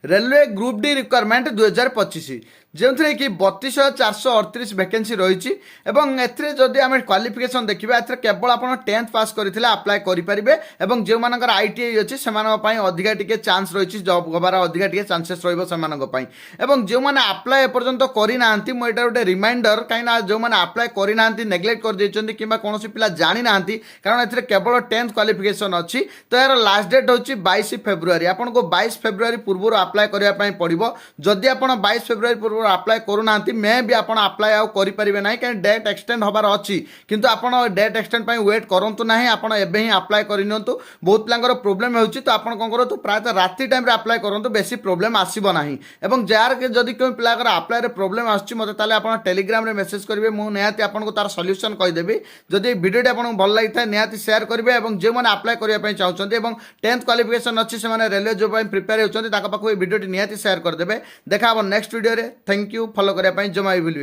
Railway group D requirement 2025 जो थी कि 32,438 वैकेंसी रही एथि आम क्वालिफिकेशन देखा ए केवल आप 10th पास करते अप्लाई करेंगे और जो मानकर ITI अच्छी से अधिका टी चान्स रही जॉब हबार अधिका टी चान्सेस रही जो मैंने अप्लाई एपर्तंत करना मुझे गोटे रिमाइंडर कहीं जो मैंने अप्लाई करना नेग्लेक्ट कर कि कौन पिला जानी ना कारण ए केवल 10th क्वालिफिकेशन अच्छी तो यार लास्ट डेट हूँ 22 फेब्रुआरी आपको 22 फेब्रुआरी पूर्व अप्लाई करने पड़ो जदि आप 22 फेब्रुआरी पूर्व अप्लाई करूना मे भी आप अप्लाई आउ करेंगे ना कहीं डेट एक्सटेंड हबार अच्छी किंतु आप डेट एक्सटेंड वेट करूँ ना आप ही अप्लाई करनी बहुत पिलांकर प्रोब्लेम हो तो आप कौन करूँ प्रायतः राति टाइम अप्लाई करूँ बेसी प्रोब्लेम आसब ना और जार जदि क्यों पिलाकर अप्लाई प्रोब्लेम आसते आप टेलीग्राम रे मेसेज करेंगे मुझे निहाती आपको तार सल्यूशन कहीदेवी जदि भिडियोटी आपको भल लगी था निहाती शेयर करेंगे और जो मैंने अप्लाई करने चाहते 10th क्वालिफिकेशन अच्छी से रेलवे जॉब प्रिपेयर होती भिडियोटी निहाती शेयर करदेवे देखा नेक्स्ट वीडियो रे थैंक यू फॉलो करने जमा भी भूलिए।